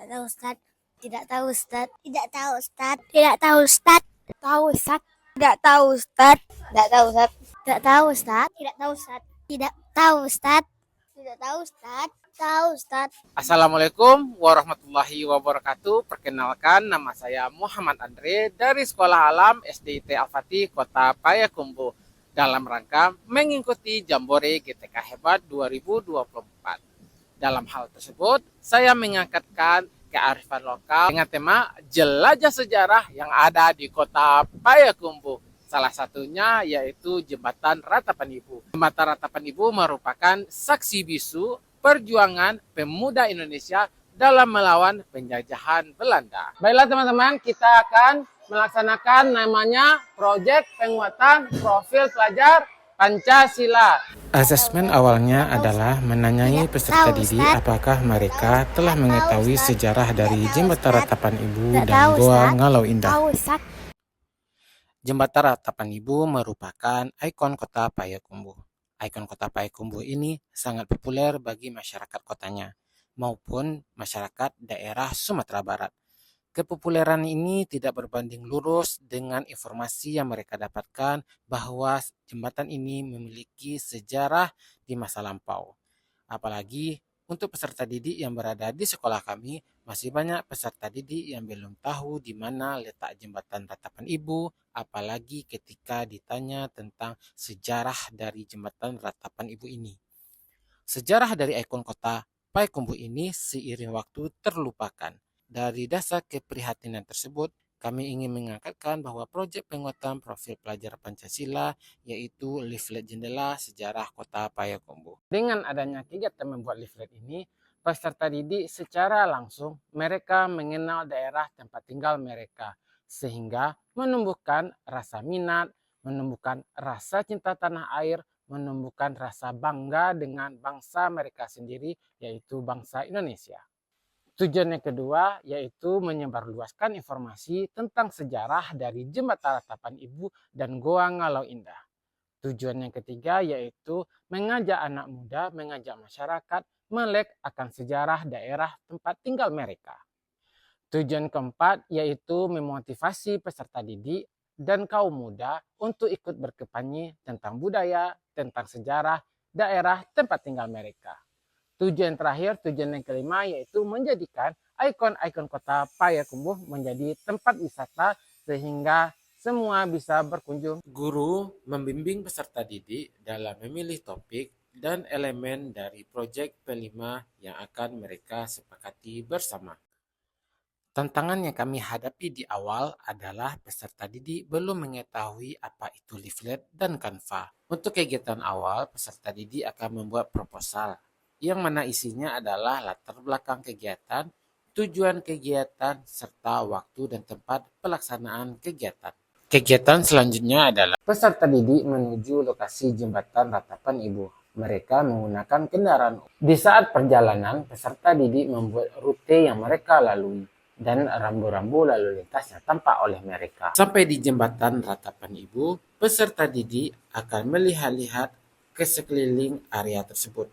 Tidak tahu Ustaz. Tidak tahu Ustaz. Tidak tahu Ustaz. Tidak tahu Ustaz. Tahu Ustaz. Tidak tahu Ustaz. Tidak tahu Ustaz. Tidak tahu Ustaz. Tidak tahu Ustaz. Tidak tahu Ustaz. Tidak tahu Ustaz. Tahu Ustaz. Assalamualaikum warahmatullahi wabarakatuh. Perkenalkan, nama saya Muhammad Andre dari Sekolah Alam SDIT Al-Fatih Kota Payakumbuh dalam rangka mengikuti Jambore GTK Hebat 2024. Dalam hal tersebut, saya mengangkatkan kearifan lokal dengan tema jelajah sejarah yang ada di Kota Payakumbuh. Salah satunya yaitu Jembatan Ratapan Ibu. Jembatan Ratapan Ibu merupakan saksi bisu perjuangan pemuda Indonesia dalam melawan penjajahan Belanda. Baiklah teman-teman, kita akan melaksanakan namanya Proyek Penguatan Profil Pelajar Pancasila. Asesmen awalnya adalah menanyai peserta didik apakah mereka telah mengetahui sejarah dari Jembatan Ratapan Ibu dan Goa Ngalau Indah. Jembatan Ratapan Ibu merupakan ikon kota Payakumbuh. Ikon kota Payakumbuh ini sangat populer bagi masyarakat kotanya maupun masyarakat daerah Sumatera Barat. Kepopuleran ini tidak berbanding lurus dengan informasi yang mereka dapatkan bahwa jembatan ini memiliki sejarah di masa lampau. Apalagi untuk peserta didik yang berada di sekolah kami, masih banyak peserta didik yang belum tahu di mana letak jembatan Ratapan Ibu, apalagi ketika ditanya tentang sejarah dari jembatan Ratapan Ibu ini. Sejarah dari ikon kota Payakumbuh ini seiring waktu terlupakan. Dari dasar keprihatinan tersebut, kami ingin mengangkatkan bahwa proyek penguatan profil pelajar Pancasila yaitu leaflet jendela sejarah kota Payakumbuh. Dengan adanya kegiatan membuat leaflet ini, peserta didik secara langsung mereka mengenal daerah tempat tinggal mereka sehingga menumbuhkan rasa minat, menumbuhkan rasa cinta tanah air, menumbuhkan rasa bangga dengan bangsa mereka sendiri yaitu bangsa Indonesia. Tujuan yang kedua yaitu menyebarluaskan informasi tentang sejarah dari Jembatan Ratapan Ibu dan Goa Ngalau Indah. Tujuan yang ketiga yaitu mengajak anak muda, mengajak masyarakat melek akan sejarah daerah tempat tinggal mereka. Tujuan keempat yaitu memotivasi peserta didik dan kaum muda untuk ikut berkampanye tentang budaya, tentang sejarah daerah tempat tinggal mereka. Tujuan terakhir, tujuan yang kelima yaitu menjadikan ikon-ikon kota Payakumbuh menjadi tempat wisata sehingga semua bisa berkunjung. Guru membimbing peserta didik dalam memilih topik dan elemen dari proyek P5 yang akan mereka sepakati bersama. Tantangan yang kami hadapi di awal adalah peserta didik belum mengetahui apa itu leaflet dan kanva. Untuk kegiatan awal, peserta didik akan membuat proposal yang mana isinya adalah latar belakang kegiatan, tujuan kegiatan, serta waktu dan tempat pelaksanaan kegiatan. Kegiatan selanjutnya adalah peserta didik menuju lokasi Jembatan Ratapan Ibu. Mereka menggunakan kendaraan. Di saat perjalanan, peserta didik membuat rute yang mereka lalui dan rambu-rambu lalu lintas yang tampak oleh mereka. Sampai di Jembatan Ratapan Ibu, peserta didik akan melihat-lihat ke sekeliling area tersebut.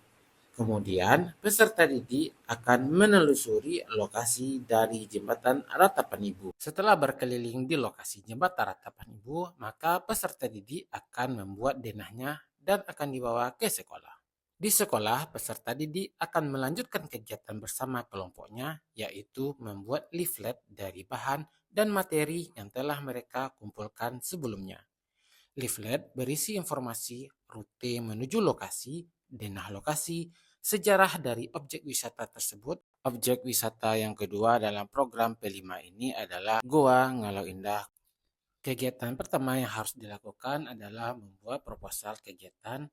Kemudian, peserta didik akan menelusuri lokasi dari Jembatan Ratapan Ibu. Setelah berkeliling di lokasi Jembatan Ratapan Ibu, maka peserta didik akan membuat denahnya dan akan dibawa ke sekolah. Di sekolah, peserta didik akan melanjutkan kegiatan bersama kelompoknya, yaitu membuat leaflet dari bahan dan materi yang telah mereka kumpulkan sebelumnya. Leaflet berisi informasi rute menuju lokasi, denah lokasi, sejarah dari objek wisata tersebut. Objek wisata yang kedua dalam program P5 ini adalah Goa Ngalau Indah. Kegiatan pertama yang harus dilakukan adalah membuat proposal kegiatan.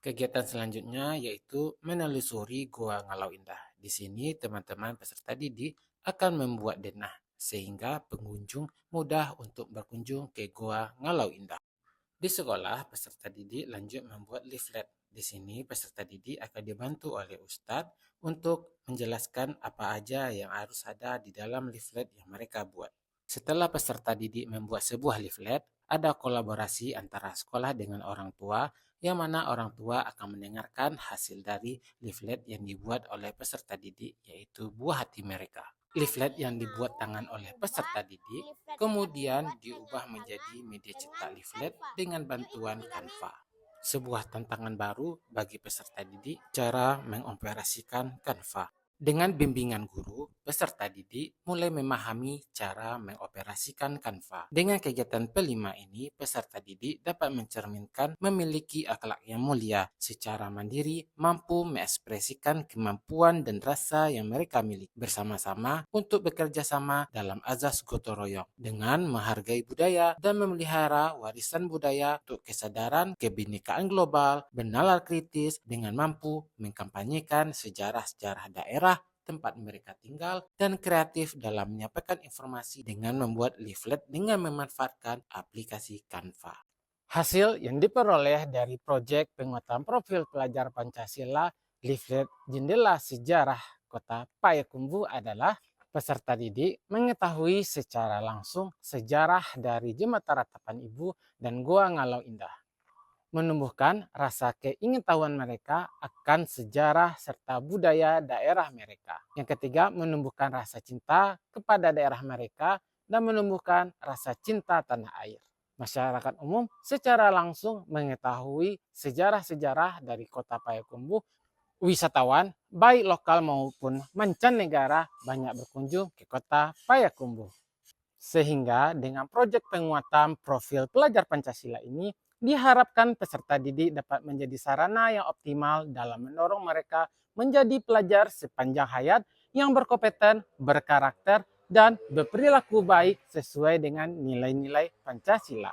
Kegiatan selanjutnya yaitu menelusuri Goa Ngalau Indah. Di sini teman-teman peserta didik akan membuat denah sehingga pengunjung mudah untuk berkunjung ke Goa Ngalau Indah. Di sekolah, peserta didik lanjut membuat leaflet. Di sini, peserta didik akan dibantu oleh Ustadz untuk menjelaskan apa aja yang harus ada di dalam leaflet yang mereka buat. Setelah peserta didik membuat sebuah leaflet, ada kolaborasi antara sekolah dengan orang tua, yang mana orang tua akan mendengarkan hasil dari leaflet yang dibuat oleh peserta didik, yaitu buah hati mereka. Leaflet yang dibuat tangan oleh peserta didik kemudian diubah menjadi media cetak leaflet dengan bantuan Canva. Sebuah tantangan baru bagi peserta didik cara mengoperasikan Canva. Dengan bimbingan guru, peserta didik mulai memahami cara mengoperasikan Canva. Dengan kegiatan pelima ini, peserta didik dapat mencerminkan memiliki akhlak yang mulia, secara mandiri mampu mengekspresikan kemampuan dan rasa yang mereka miliki bersama-sama untuk bekerja sama dalam azas gotong royong dengan menghargai budaya dan memelihara warisan budaya untuk kesadaran kebinekaan global, bernalar kritis dengan mampu mengkampanyekan sejarah-sejarah daerah tempat mereka tinggal, dan kreatif dalam menyampaikan informasi dengan membuat leaflet dengan memanfaatkan aplikasi Canva. Hasil yang diperoleh dari proyek penguatan profil pelajar Pancasila leaflet Jendela Sejarah Kota Payakumbuh adalah peserta didik mengetahui secara langsung sejarah dari Jembatan Ratapan Ibu dan Goa Ngalau Indah, menumbuhkan rasa keingintahuan mereka akan sejarah serta budaya daerah mereka. Yang ketiga, menumbuhkan rasa cinta kepada daerah mereka dan menumbuhkan rasa cinta tanah air. Masyarakat umum secara langsung mengetahui sejarah-sejarah dari Kota Payakumbuh. Wisatawan, baik lokal maupun mancanegara, banyak berkunjung ke Kota Payakumbuh. Sehingga dengan proyek penguatan profil pelajar Pancasila ini, diharapkan peserta didik dapat menjadi sarana yang optimal dalam mendorong mereka menjadi pelajar sepanjang hayat yang berkompeten, berkarakter, dan berperilaku baik sesuai dengan nilai-nilai Pancasila.